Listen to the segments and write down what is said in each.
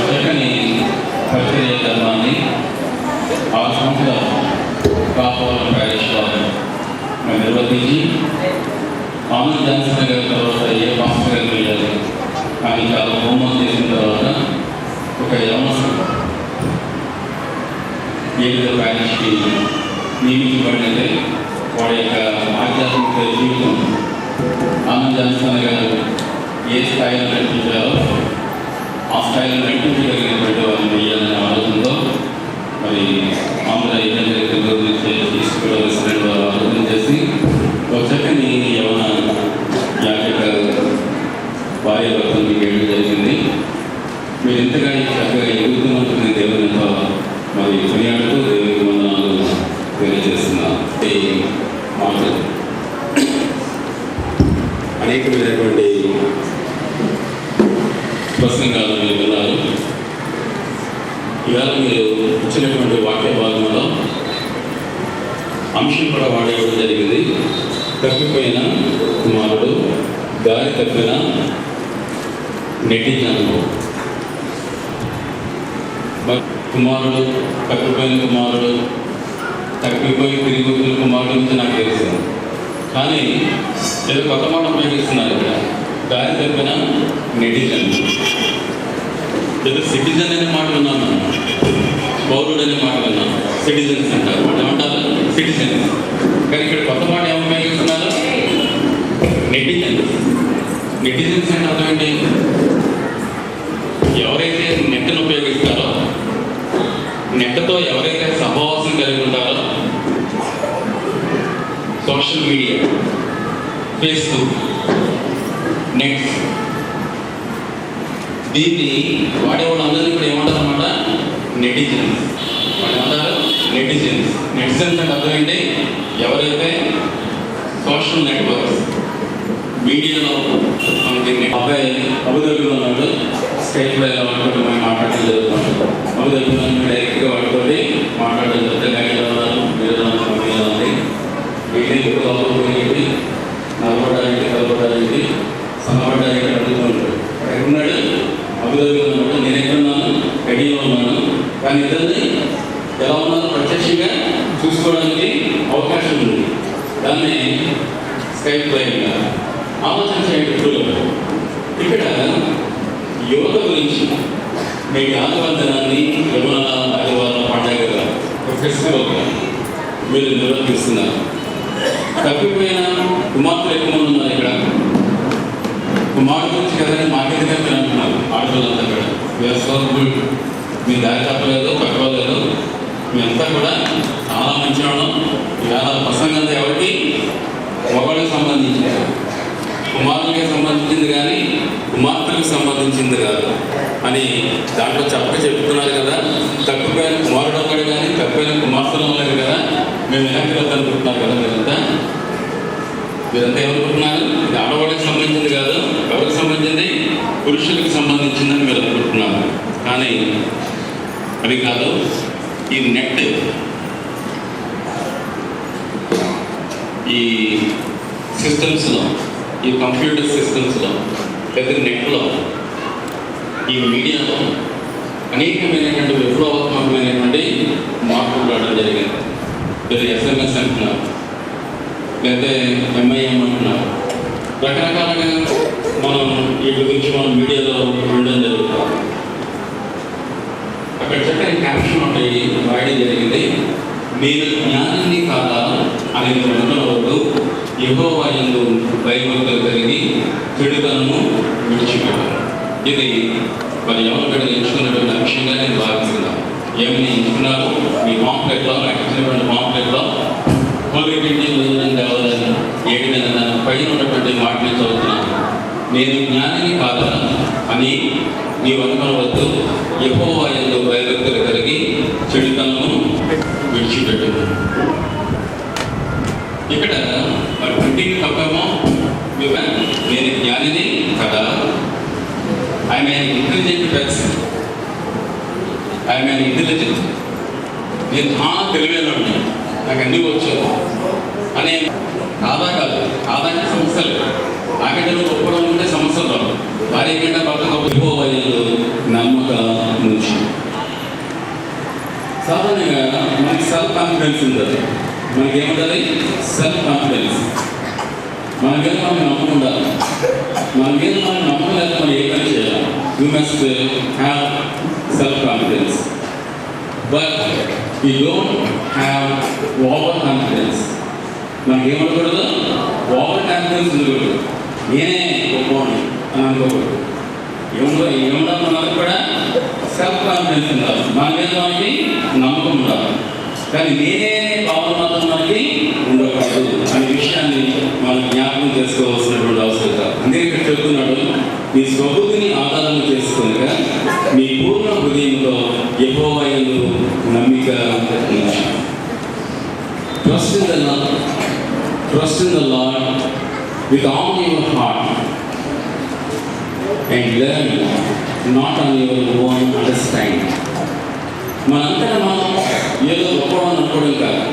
చక్కని పరిచర్య ధర్మాన్ని ఆ సంస్థ కాపాలని ప్యారిష్ వారు నిర్వర్తించి ఆమె జాన్సన్ గారి తర్వాత ఏ పాస్టర్ గారు వెళ్ళాలి కానీ చాలా హోంవర్క్ చేసిన తర్వాత ఒక యవనస్తుడు ఏదో ప్యారిష్కి నియమించబడినట్టే వాడి యొక్క ఆధ్యాత్మిక జీవితం ఆనంద్ జాన్సన్ గారు ఏ స్థాయిలో నడిపించారో ఆ స్థాయిలో నడిపించగలిగినటువంటి వారిని వేయాలనే ఆలోచనతో మరి ఆంధ్ర ఏజెంట్ల గురించి తీసుకోవలసిన వారు ఆలోచన చేసి ఒక చక్కని యవన యాచక భార్య భర్తలు వేయడం జరిగింది. మీరు ఎంతగా చక్కగా ఎదుగుతున్నట్టు దేవునితో మరి కొనియాడుతూ దేవునికి వందనాలు తెలియజేస్తున్నా. మాటలు అనేకమైనటువంటి ప్రసంగాలు మీరు విన్నారు. ఇవాళ మీరు ఇచ్చినటువంటి వాక్య భాగంలో అంశం కూడా వాడేయడం జరిగింది. తప్పిపోయిన కుమారుడు, దారి తప్పిన నెటిజన్లు. కుమారుడు, తప్పిపోయిన కుమారుడు, తప్పిపోయి తిరిగి వచ్చిన కుమారుడు గురించి నాకు తెలుసు. కానీ ఏదో కొత్త మాట ఉపయోగిస్తున్నారు ఇక్కడ. దారి తప్పిన నెటిజన్లు. ఏదో సిటిజన్ అనే మాట విన్నాను, పౌరుడు అనే మాట విన్నాను. సిటిజన్స్ అంటారు, వాళ్ళు ఏమంటారు? సిటిజన్స్. కానీ ఇక్కడ కొత్త మాట ఏమి ఉపయోగిస్తున్నారు? నెటిజన్స్. నెటిజన్స్ అంటే అర్థం ఏంటి? ఎవరైతే నెట్ను ఉపయోగిస్తారో, నెట్తో ఎవరైతే సహవాసం కలిగి ఉంటారో, సోషల్ మీడియా, ఫేస్బుక్, నెట్, దీన్ని వాడే వాళ్ళందరినీ కూడా ఏమంటారు అన్నమాట? నెటిజన్స్. వాళ్ళు ఏమంటారు? నెటిజన్స్. నెటిజన్స్ అంటే అర్థం ఏంటి? ఎవరైతే సోషల్ నెట్వర్క్స్, మీడియాలో మనకి అబ్బాయి అబుదాబిలో ఉన్నాడు, స్కైప్లో ఎలా వాడుకుంటూ మనం మాట్లాడడం జరుగుతుంది. అబుదాబిలో డైరెక్ట్గా వాడుకోండి మాట్లాడడం జరుగుతుంది. గైడ్లో ఉన్నారు, మీరు ఉంది, వీటిని పోయింది, నలబడ్డానికి కలబడ్డానికి సన్నబడ్డానికి అడుగుతున్నాడు. ఎక్కడున్నాడు? అబుదాబిలో ఉన్నాడు. నేను ఎక్కడున్నాను? గడిలో ఉన్నాను. కానీ ఇద్దరిని ఎలా ఉన్నారో ప్రత్యక్షంగా చూసుకోవడానికి అవకాశం ఉంది. దాన్ని స్కైప్ లైవ్గా ఆలోచన చేయండి. ఇక్కడ యువత గురించి నేటి ఆదివారాన్ని యమున ఆదివారం పండుగగా ఒక ఫెస్టివల్గా మీరు నిర్వర్తిస్తున్నారు. తప్పిపోయిన కుమార్తెలు ఎక్కువ మంది ఉన్నారు ఇక్కడ. కుమారుడు గురించి కదండి మాకెందుకు మీరు అంటున్నారు ఆడపిల్లంతా కూడా. వేసుకోవాలి, మీ దారి తప్పలేదు, పక్కలేదు, మేమంతా కూడా చాలా మంచి వాళ్ళం. ఇవాళ ప్రసంగంతా ఎవరికి? ఒకళ్ళకి సంబంధించింది, కుమారులకి సంబంధించింది కానీ కుమార్తెలకు సంబంధించింది కాదు అని దాంట్లో చెప్తున్నారు కదా. తప్పిపోయిన కుమారుడు అన్నాడు కానీ తప్పిపోయిన కుమార్తెలు ఉన్నారు కదా. మేము వెనక్కి అనుకుంటున్నారు కదా. మీరంతా ఏమనుకుంటున్నారు? ఇది ఆడవాళ్ళకి సంబంధించింది కాదు, ఎవరికి సంబంధించింది? పురుషులకు సంబంధించిందని మీరు అనుకుంటున్నారు. కానీ అది కాదు. ఈ నెట్, ఈ సిస్టమ్స్లో, ఈ కంప్యూటర్ సిస్టమ్స్లో, లేదా నెట్లో, ఈ మీడియాలో అనేకమైనటువంటి విప్లవాత్మకమైనటువంటి మార్పులు రావడం జరిగింది. లేదా SMS అంటున్నారు, లేదా MIM అంటున్నారు. రకరకాలుగా మనం వీటి గురించి మనం మీడియాలో వినడం జరుగుతుంది. అక్కడ చక్కని క్యాప్షన్ ఉంటాయి రాయడం జరిగింది. నేను జ్ఞానాన్ని కాదా అని అనుకున్నవాడు యెహోవా యందు భయభక్తులు కలిగి చెడుతనము విడిచిపెట్టాను. ఇది మరి ఎవరు బిడ్డలు ఎంచుకున్నటువంటి అంశంగా నేను భావిస్తున్నాను. ఏమని ఎంచుకున్నారు? మీ పాంప్లెట్లో, నాకు ఇచ్చినటువంటి పాంప్లెట్లో కావాలని 7 నెలల పైన ఉన్నటువంటి మాటలు చదువుతున్నాను. నేను జ్ఞానాన్ని కాదా అని నీవు అనుకోవద్దు, యెహోవా యందు భయభక్తులు కలిగి చెడుతనము విడిచిపెట్టు. ఇక్కడ మరి పుట్టింది తప్పేమో. నేను జ్ఞానిని కదా, I'm an intelligent person, I'm an intelligent, నేను చాలా తెలివైనవాడిని, నాకు అన్నీ వచ్చాను అనే కాదా కాదు. కాదంటే సమస్యలు, నాకంటే నువ్వు ఒప్పుకోవడం ఉంటే సమస్యలు రావు. భార్య కంటే భర్త గొప్ప నమ్మక సాధారణంగా మనకి సెల్ఫ్ కాన్ఫిడెన్స్ ఉంటుంది. మనకేముండాలి? Self confidence. మన మీద మనకి నమ్మకం ఉండాలి. మన మీద మనకి నమ్మకం లేదా మనం ఏ పని చేయాలి? You must have self confidence. But you don't have over confidence. మనకేమనకూడదు? ఓవర్ కాన్ఫిడెన్స్ ఉండకూడదు. నేనే గొప్పవాడిని అని అనుకోకూడదు. ఏముండాలి? మనకు కూడా సెల్ఫ్ కాన్ఫిడెన్స్ ఉండాలి. మన మీద మనకి నమ్మకం ఉండాలి. కానీ నేనే భావన మాత్రం మనకి ఉండకూడదు అనే విషయాన్ని మనం జ్ఞాపకం చేసుకోవాల్సినటువంటి అవసరం. అందుకే ఇక్కడ చెప్తున్నాడు, మీ స్వబుద్ధిని ఆధారం చేసుకునగా మీ పూర్ణ హృదయంతో యెహోవా యందు నమ్మిక ఉంచు. Trust in the Lord. Trust in the Lord with all your heart and learn not on your own understanding. మనంతా మనం ఏదో గొప్పవాళ్ళని అనుకోవడం కాదు.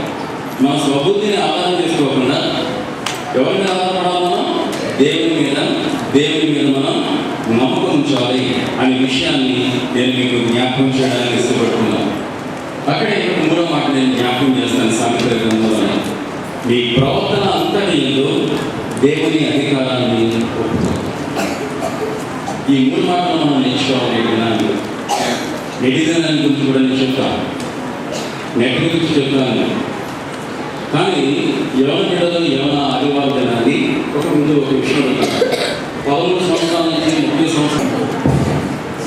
మన స్వబుద్ధిని ఆధారం చేసుకోకుండా ఎవరి మీద ఆధారపడాలి? మనం దేవుని మీద మనం నమ్మకం ఉంచాలి అనే విషయాన్ని నేను మీకు జ్ఞాపకం చేయడానికి ఇష్టపడుతున్నాను. అక్కడే మూడో మాట నేను జ్ఞాపకం చేస్తాను. సామెతల గ్రంథంలో మీ ప్రవర్తన అంతటి యందు దేవుని అధికారాన్ని ఒప్పుకోవాలి. ఈ మూడు మాటలు మనం నేర్చుకోవాలి. నెటిజన్ గురించి కూడా నేను చెప్తాను, నెట్ గురించి చెప్తాను. కానీ యవన ఆదివారం దినాన్ని ముందు ఒక విషయం ఉంటాను. 13 సంవత్సరాల నుంచి 30 సంవత్సరాలు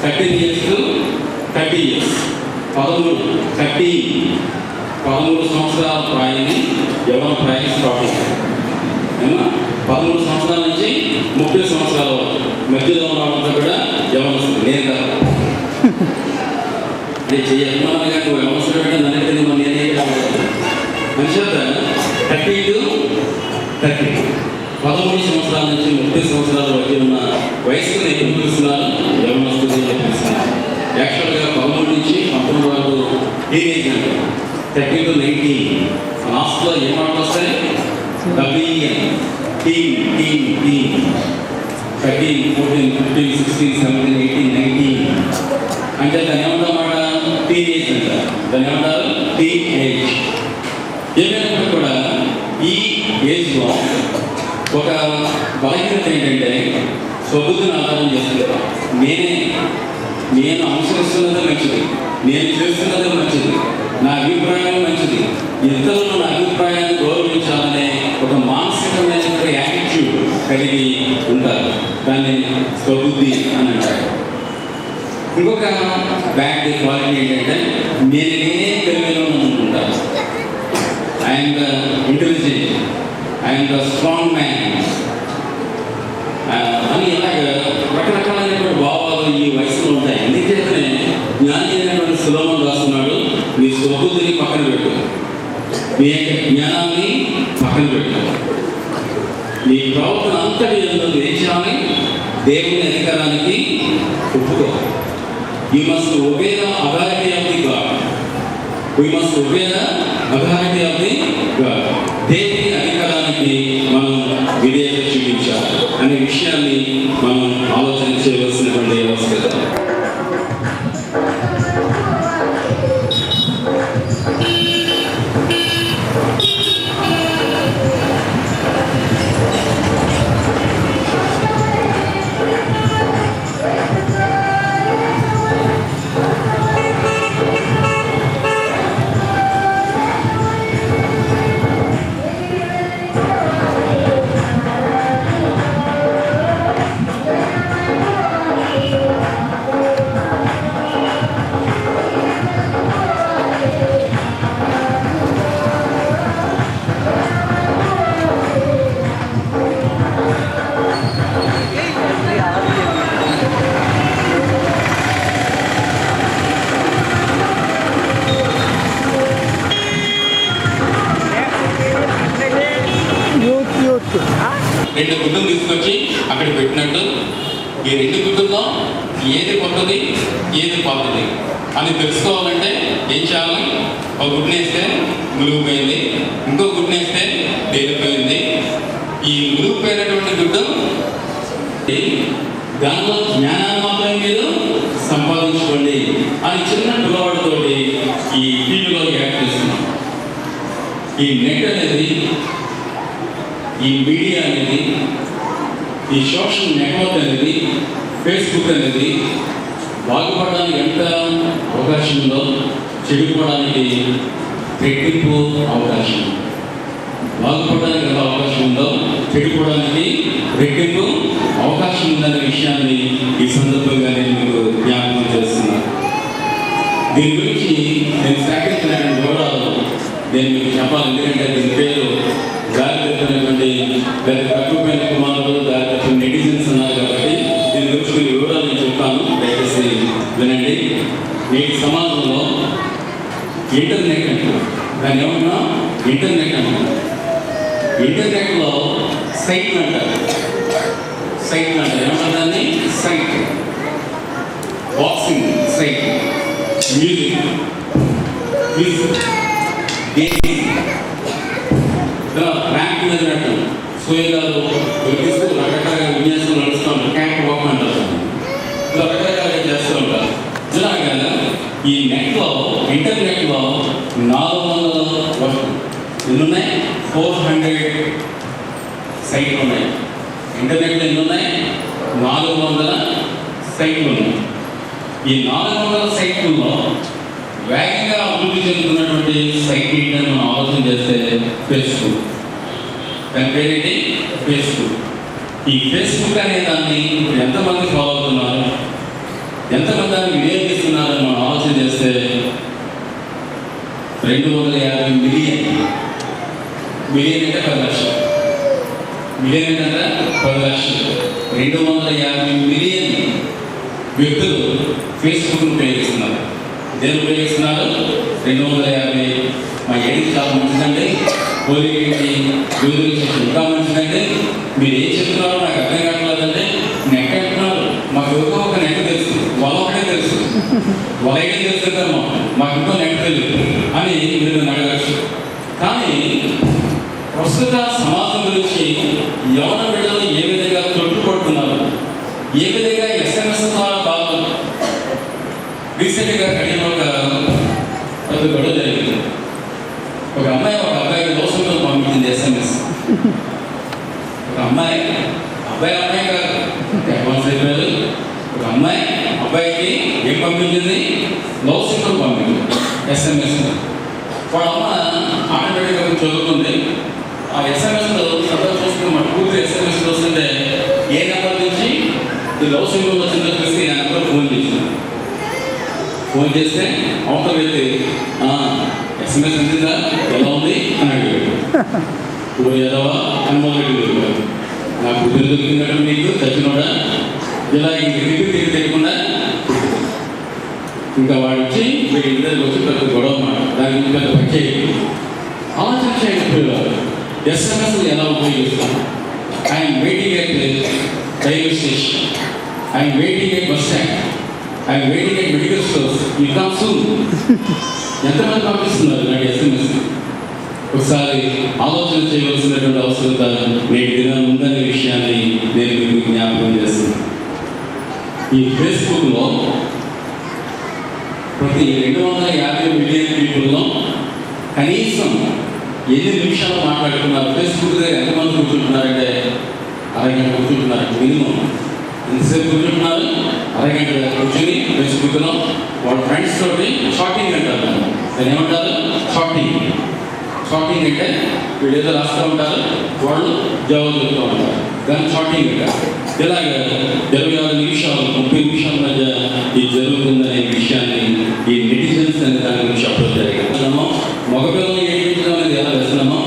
13 years to 30 years 13 సంవత్సరాల ప్రాయాన్ని యవన ప్రాయం స్టార్ట్ చేశారు. 13 సంవత్సరాల నుంచి 30 సంవత్సరాల మధ్యలో ఉన్న వాళ్ళంతా కూడా యవనస్తులు. నేను కాదు చెయ్యాలి కానీ వ్యవస్థలు నన్ను మన నేనే మనిషి 30 to 30 13 సంవత్సరాల నుంచి 30 సంవత్సరాల మధ్య ఉన్న వయసుకు నేను పిలుస్తున్నాను యవనస్తులు పిలుస్తున్నాను. యాక్చువల్గా 13 నుంచి 19 వరకు టీనేజ్ అంటే 30 to 19. లాస్ట్లో ఏం మాటలు వస్తాయి? టీన్ 13, 14, 15, 16, 17, 18, 19 అంటే దాన్ని ఏమంటామాట? టీనేజ్ అంటారు. దాన్ని ఏమంటారు? టీనేజ్. ఏమైనప్పుడు కూడా ఈ ఏజ్లో ఒక బలహీనత ఏంటంటే స్వబుద్ధిని ఆధారం చేసుకుంటాం. నేను అనుసరిస్తున్నదే మంచిది, నేను చేస్తున్నదే మంచిది, నా అభిప్రాయం మంచిది, ఇతరులు నా అభిప్రాయాన్ని గౌరవించాలనే ఒక మానసికమైన యాటిట్యూడ్ కలిగి ఉంటారు. దాన్ని స్వబుద్ధి అని అంటారు. ఇంకొక బ్యాడ్ క్వాలిటీ ఏంటంటే నేనే తెలివిలో అనుకుంటాను. I'm the intelligent, I'm the strong man అని ఇలాగ రకరకాలైనటువంటి భావాలు ఈ వయసులో ఉంటాయి. ఎందుకంటే జ్ఞాని అయినటువంటి సులోమన్ రాస్తున్నాడు, నీ స్వబుద్ధిని పక్కన పెట్టు, నీ యొక్క జ్ఞానాన్ని పక్కన పెట్టు, నీ ప్రవర్తన అంతటి ఏం చేయాలి? దేవుని అధికారానికి ఒప్పుకో. You must obey the authority of the God. We must obey the authority of the God. దేవుని అధికారానికి మనం విధేయత చూపించాలి అనే విషయాన్ని మనం ఆలోచన చేయవలసినటువంటి అవసరం. రెండు గుడ్డలు తీసుకొచ్చి అక్కడ పెట్టినట్టు ఈ రెండు గుడ్డల్లో ఏది కొత్తది ఏది పాతది అని తెలుసుకోవాలంటే ఏం చేయాలి? ఒక గుడ్డు వేస్తే మునిగిపోయింది, ఇంకో గుడ్డు వేస్తే తేలిపోయింది. ఈ మునిగిపోయినటువంటి గుడ్డు దానిలో జ్ఞానాన్ని మాత్రమే మీరు సంపాదించుకోండి అని చిన్న పిల్లవాడితోటి ఈ ఈ నెట్ అనేది, ఈ మీడియా అనేది, ఈ సోషల్ నెట్వర్క్ అనేది, ఫేస్బుక్ అనేది బాగుపడడానికి ఎంత అవకాశం ఉందో చెడిపోవడానికి రెట్టింపు అవకాశం. బాగుపడడానికి ఎంత అవకాశం ఉందో చెడిపోవడానికి రెట్టింపు అవకాశం ఉందనే విషయాన్ని ఈ సందర్భంగా నేను మీకు జ్ఞాపకం చేస్తున్నాను. దీని గురించి నేను సేకరించిన వివరాలు నేను మీకు చెప్పాలి. ఎందుకంటే దీని పేరు దారి తప్పినటువంటి తక్కువైన కుమారులు, దారి తప్పిన నెటిజన్స్ ఉన్నారు కాబట్టి దీని గురించి కొన్ని వివరాలు నేను చెప్తాను, దయచేసి వినండి. నేటి సమాజంలో ఇంటర్నెట్ అంటారు, దాన్ని ఏమన్నా ఇంటర్నెట్ అంటారు. ఇంటర్నెట్లో సైట్ అంటారు, ఏమన్నా దాన్ని site, boxing site, music, rank మీద నట్టు సూర్యగాలు దొరికిస్తూ రకరకాల విన్యాసాలు నడుస్తూ ఉంటారు, క్యాంప్ వాక్ అంటారు, రకరకాలుగా చేస్తూ ఉంటారు. ఇలాగా ఈ నెట్లో, ఇంటర్నెట్లో 400 ఎన్ని ఉన్నాయి? 400 సైట్లు ఉన్నాయి. ఇంటర్నెట్లో ఎన్ని ఉన్నాయి? 400 సైట్లు ఉన్నాయి. ఈ 400 సైట్లలో వేగంగా అభివృద్ధి చెందుతున్నటువంటి సైట్ ఏంటని మనం ఆలోచన చేస్తే ఫేస్బుక్. దాని పేరేంటి? ఫేస్బుక్. ఈ ఫేస్బుక్ అనే దాన్ని ఎంతమంది ఫాలో అవుతున్నారు, ఎంతమంది దాన్ని వినియోగిస్తున్నారని మనం ఆలోచన చేస్తే 250 మిలియన్. మిలియన్ అంటే 10 లక్షలు. మిలియన్ అంటే 10 లక్షలు. 250 మిలియన్ వ్యక్తులు ఫేస్బుక్ను ఉపయోగిస్తున్నారు. దేని ఉపయోగిస్తున్నారు? 250. మా ఏడికి చాలా మంచిదండి, పోలీకి ఇంకా మంచిదండి. మీరు ఏం చెప్తున్నారో నాకు అర్థం కావట్లేదంటే నెట్ అంటున్నారు. మాకు ఎవరికో ఒక నెట్ తెలుసు, వాళ్ళ ఒకటే తెలుసు, వాళ్ళ ఏం తెలుస్తుంటారు, మాకు ఇంకో నెట్ తెలియదు అని మీరు అడగచ్చు. కానీ ప్రస్తుత సమాజం గురించి యవన బిడ్డలు ఏ విధంగా తొట్టుపడుతున్నారు, ఏ విధంగా SMS ద్వారా బాగా రీసెంట్గా కలిగిన ఒక గొడవ జరిగింది. ఒక అబ్బాయికి దోషంతో పంపించింది SMS. ఒక అబ్బాయి కాదు, అడ్వాన్స్ అయిపోయారు. ఒక అబ్బాయికి ఏం పంపించింది? లవ్ సింబల్ పంపించింది, SMS. వాళ్ళ అమ్మ ఆటోమేటిక్గా చదువుకుంది. ఆ SMSలో సదా చూసుకుని మన కూతురు SMS చూస్తుంటే ఏ నెంబర్ నుంచి ఈ లవ్ సింబల్ వచ్చిందో చూసి ఆ నెంబర్ ఫోన్ చేస్తే అవతల వ్యక్తి SMS అందిందా, ఎలా ఉంది అని అడిగాడు. ఇప్పుడు ఎదవా అని మొదలెట్టు, నాకు కుదిరి దొరికిందట నీకు చచ్చినోడా, ఇలా ఇంటికి తెలియకుండా ఇంకా వాడు వచ్చి మీరు ఇంటర్కి వచ్చి పెద్ద గొడవ మాట, దాని గురించి పెద్ద పని ఆలోచన చేయకపోయారు. SMS ఎలా ఉపయోగిస్తాం? I'm waiting at railway station, I'm waiting at bus stand, I'm waiting at medical stores, you come soon. ఎంతమంది పంపిస్తున్నారు నాకు SMS? ఒకసారి ఆలోచన చేయవలసినటువంటి అవసరత నేటి దినం ఉందనే విషయాన్ని నేను మీకు జ్ఞాపకం చేస్తున్నాను. ఈ ఫేస్బుక్లో ప్రతి 250 మిలియన్ పీపుల్లో కనీసం ఎన్ని నిమిషాలు మాట్లాడుతున్నారు? ఫేస్బుక్ దగ్గర ఎంతమంది కూర్చుంటున్నారంటే అరగంట కూర్చుంటున్నారు మినిమం. ఎంతసేపు కూర్చుంటున్నారు? అరగంట కూర్చొని ఫేస్బుక్లో వాళ్ళ ఫ్రెండ్స్ తోటి షార్టింగ్ అంటారు. దాన్ని ఏమంటారు? షార్టింగ్ అంటే వీళ్ళు ఏదో రాస్తూ ఉంటారు, వాళ్ళు జవాబు చెప్తూ ఉంటారు, దాన్ని షార్టింగ్ అంటారు. ఇలాగ 26 నిమిషాలు 30 నిమిషాల మధ్య ఇది జరుగుతుందనే విషయాన్ని ఈ నెటిజన్స్ అనే దాని గురించి చెప్పడం జరిగింది. మగపిల్లలు ఏడిపించడం అనేది ఎలా వేస్తున్నామో,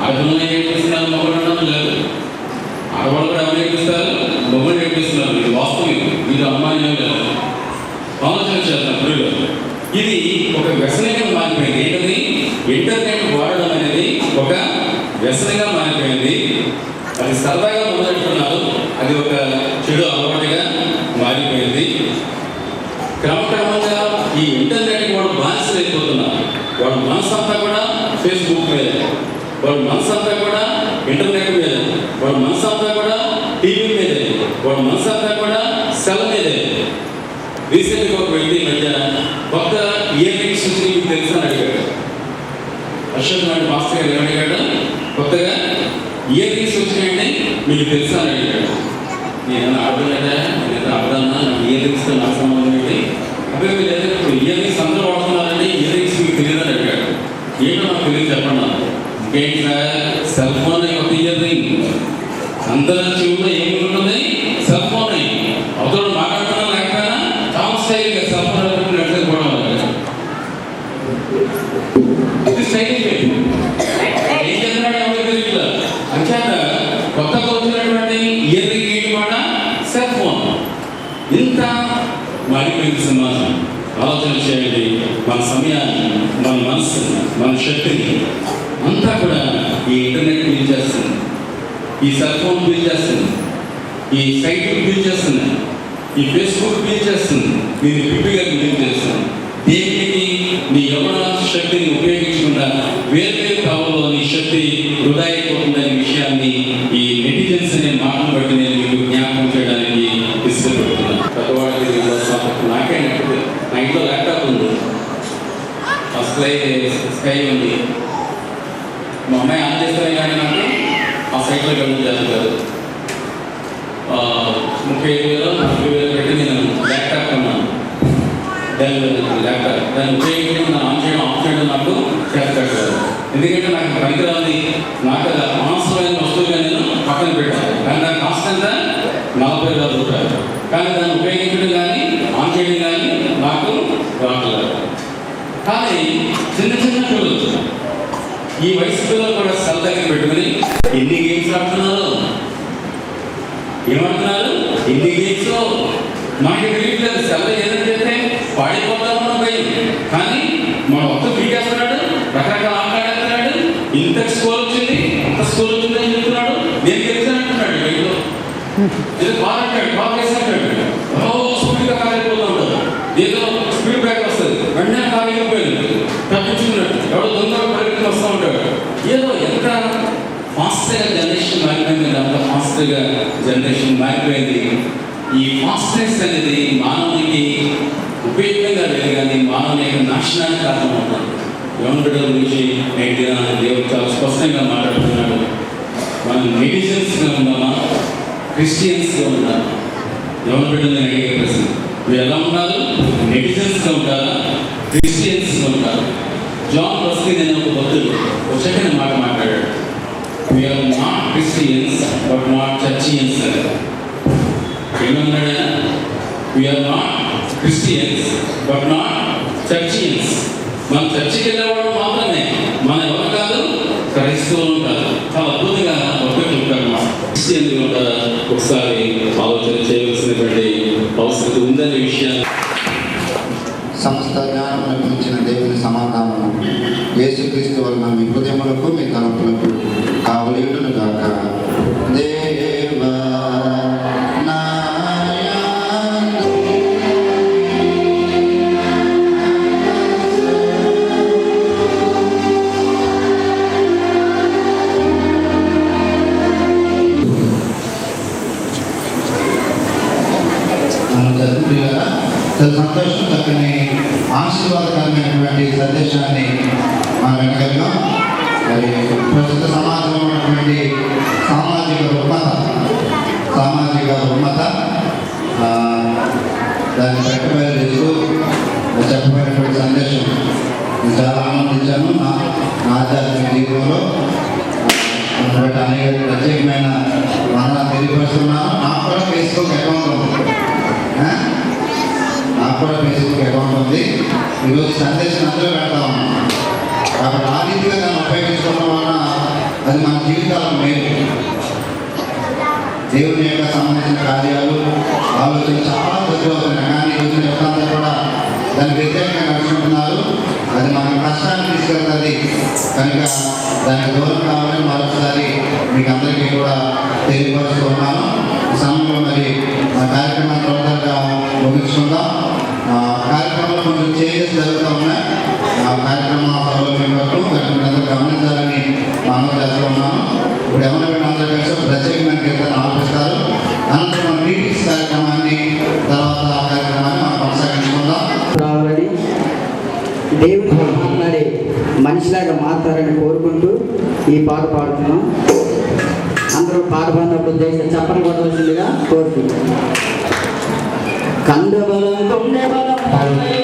ఆడపిల్లలు ఏడిపిస్తున్నారు, మగవాళ్ళు ఉండడం లేదు. ఆడవాళ్ళు కూడా ఎవరు ఏడిపిస్తారు? మగవాళ్ళు ఏడిపిస్తున్నారు. ఇది వాస్తవం, మీరు అమ్మాయినే లేదు. ఆలోచన చేస్తాం పురుగు. ఇది ఒక వ్యసనంగా మారిపోయింది. ఏంటది? ఇంటర్నెట్ వాడడం అనేది ఒక వ్యసనంగా మారిపోయింది. అది సరదాగా మొదలెట్టుకున్నారు, అది ఒక చెడు అలవాటుగా మారిపోయింది. క్రమక్రమంగా ఈ ఇంటర్నెట్ వాడు బానిసలు అయిపోతున్నారు. వాడు మనసంతా కూడా ఫేస్బుక్ మీద, వాడు మనసంతా కూడా ఇంటర్నెట్ మీద, వాడు మనసంతా కూడా టీవీ మీద, వాడు మనసంతా కూడా సెల్ మీద. రీసెంట్గా ఒక వ్యక్తి మధ్య కొత్త ఇయర్ రింగ్స్ మీకు తెలుసా అని అడిగాడు. అశోక్ నాయుడు మాస్టర్ గారు ఏమడిగాడు, కొత్తగా ఇయర్ రింగ్స్ వచ్చినాయండి మీకు తెలుసా అని అడిగాడు. నేను ఆడలేదా, నేను ఆడదానా, నాకు ఇయర్ రింగ్స్తో నాకు సంబంధం ఏంటి? అబ్బాయి లేదా ఇప్పుడు ఇయర్ రింగ్స్ అందరూ వాడుతున్నారండి, ఇయర్ రింగ్స్ మీకు తెలియదని అడిగాడు. ఏంటో నాకు తెలియదు చెప్పండి. ఇంకేంటి సార్, సెల్ ఫోన్ ఒక ఇయర్ రింగ్, అందరి చెవుల్లో ఏమి ఉంటుంది, సెల్ ఫోన్. అవతల మాట్లాడుతున్నా లేకపోయినా టామ్ స్టైల్గా సెల్ ఫోన్ నడిచేది కూడా ఇది స్టైల్ ఏం చేస్తున్నాడు ఎవరికి తెలియదు. అంచేత కొత్తగా వచ్చినటువంటి ఇయర్ రింగ్ ఏంటి కూడా సెల్ ఫోన్. ఇంత మారిపోయింది సమాజం. ఆలోచన చేయండి, మన సమయాన్ని, మన మనసుని, మన శక్తిని అంతా కూడా ఈ ఇంటర్నెట్ బిల్ చేస్తుంది, ఈ సెల్ ఫోన్ బిల్ చేస్తుంది, ఈ సైట్ బిల్ చేస్తుంది, ఈ ఫేస్బుక్ బిల్ చేస్తుంది, మీరు పిప్పిగా బిల్ చేస్తుంది. దేనికి నీ యవన శక్తిని ఉపయోగించకుండా వేర్వేరు కావాలో నీ శక్తి వృధా అయిపోతుందనే విషయాన్ని ఈ నెటిజన్స్ అనే మాటను బట్టి నేను మీకు జ్ఞాపకం చేయడానికి ఇష్టపడుతున్నాను. పెద్దవాళ్ళకి నాకే నచ్చదు. నా ఇంట్లో ల్యాప్టాప్ ఉంది, స్కై ఉంది. మా అమ్మాయి ఆన్ చేస్తే కానీ నాకు ఆ సైట్లో గమని చేస్తారు. 35,000 40,000 పెట్టి నేను ల్యాప్టాప్ కొన్నాను, ల్యాప్టాప్. దాన్ని ఉపయోగించి ఆన్ చేయడం ఆఫ్ చేయడం నాకు చేస్తారు. ఎందుకంటే నాకు పనికిరాని, నాకు అనవసరమైన వస్తువుగా నేను పక్కన పెట్టాను. కానీ దాని కాస్ట్ ఎంత, 40,000 రూపాయలు. కానీ దాన్ని ఉపయోగించడం కానీ ఆన్ చేయడం కానీ నాకు రావట్లేదు. కానీ చిన్న చిన్న పిల్లలు, ఈ వయసు పిల్లలు కూడా సెల్ దగ్గర పెట్టుకుని ఎన్ని గేమ్స్ ఆడుతున్నారు, ఏమంటున్నారు, ఎన్ని గేమ్స్ మనకి తెలియట్లేదు. సెల్ ఏదైనా చేస్తే పాడిపోతామన్న భయం. కానీ మన ఒక్క పీకేస్తున్నాడు, రకరకాల ఆటలాడుతున్నాడు. ఇంత స్కోర్ వచ్చింది, అంత స్కోర్ వచ్చింది అని చెప్తున్నాడు. నేను గెలిచానంటున్నాడు. బయటలో ఏదో బాగా అంటాడు, బాగా వేసినట్టాడు. స్పీడ్గా కాలిపోతూ ఉంటాడు. ఏదో స్పీడ్ బ్రేక్ వస్తుంది, వెంటనే కాలిపోయింది, తప్పించుకున్నట్టు ఎవడో దొంగ పరిగెత్తుకు వస్తూ ఉంటాడు. ఏదో ఎంత ఫాస్ట్గా జనరేషన్ మారిపోయింది, అంత ఫాస్ట్గా జనరేషన్ మారిపోయింది. ఈ ఫాస్ట్నెస్ అనేది మానవునికి ఉపయోగంగా లేదు, కానీ మానవుని యొక్క నాశనానికి కారణమవుతుంది. యవన బిడ్డల గురించి నేటి దేవుడు చాలా స్పష్టంగా మాట్లాడుతున్నాడు. మనం నెటిజన్స్గా ఉన్నామా, క్రిస్టియన్స్గా ఉన్నామా? యవన బిడ్డలు అడిగే ప్రశ్న, మీరు ఎలా ఉన్నారు? నెటిజన్స్గా ఉంటారా, క్రిస్టియన్స్గా ఉంటారా? జాన్ రస్కిన్ అనే ఒక భక్తుడు ఒక చక్కని మాట మాట్లాడాడు. We are not Christians but not churchians. ఏమన్నాడు? We are not Christians but not churchians. మన చర్చికి వెళ్ళేవాడు మాత్రమే, మన ఎవరు కాదు, క్రైస్తవులు కాదు. చాలా అద్భుతంగా ఒకటి చెప్తారు. క్రిస్టియన్ కూడా ఒకసారి ఆలోచన చేయవలసినటువంటి అవసరం ఉందనే విషయాన్ని. సమస్త జ్ఞానమును గురించిన దేవుని సమాధానము యేసుక్రీస్తు వలన మీ హృదయములకు మీ తలపులకు కావలియుడును గాక. దేవా సంతోషం చక్కని ఆశీర్వాదకరమైనటువంటి సందేశాన్ని మనం వినగలిగాం. మరి ప్రస్తుత సమాజంలో ఉన్నటువంటి సామాజిక రుగ్మత దాన్ని పెట్టబయలు చేస్తూ చెప్పబడినటువంటి సందేశం నేను చాలా ఆనందించాను. నా ఆధ్యాత్మిక జీవితంలో అనేక ప్రత్యేకమైన వందనాలు తెలియపరుస్తున్నాను. నాకు కూడా ఫేస్బుక్ అకౌంట్ ఉంది, ఈరోజు సందేశం అందరూ పెడతా ఉన్నాం. కాబట్టి ఆ రీతిగా దాన్ని ఉపయోగించుకోవడం వలన అది మన జీవితాలకు మేలు. దేవుని యొక్క సంబంధించిన కార్యాలు, ఆలోచన చాలా దగ్గరవుతున్నాయి. కానీ ఈరోజు యువతంతా కూడా దానికి వ్యతిరేకంగా నడుచుకుంటున్నారు. అది మన కష్టాన్ని తీసుకెళ్తుంది. కనుక దానికి దూరం కావాలని మరొకసారి మీకు అందరికీ కూడా తెలియపరుస్తూ ఉన్నాను. ఈ సమయంలో మరి మా కార్యక్రమాన్ని తొందరగా ముగించుకుందాం. కార్యక్రమంలో కొంచెం చేంజెస్ జరుగుతూ ఉన్నాయి. ఆ కార్యక్రమం సౌలభ్యంలో అందరూ గమనించాలని మనం చేస్తూ ఉన్నాను. ఇప్పుడు ఎవరైనా అందరూ కలిసి ప్రత్యేకమైన కీర్తన ఆలోచిస్తారు. అనంతరం మన మీటింగ్స్ కార్యక్రమాన్ని తర్వాత ఆ కార్యక్రమాన్ని మనం కొనసాగించుకుందాం. దేవుడు మనిషిలాగా మాట్లాడని ఈ పాట పాడుతున్నాం. అందరూ పాట పాడినప్పుడు చేస్తే చప్పని కొట్టవలసిందిగా కోరుతున్నాం. కందబలం కొండబలం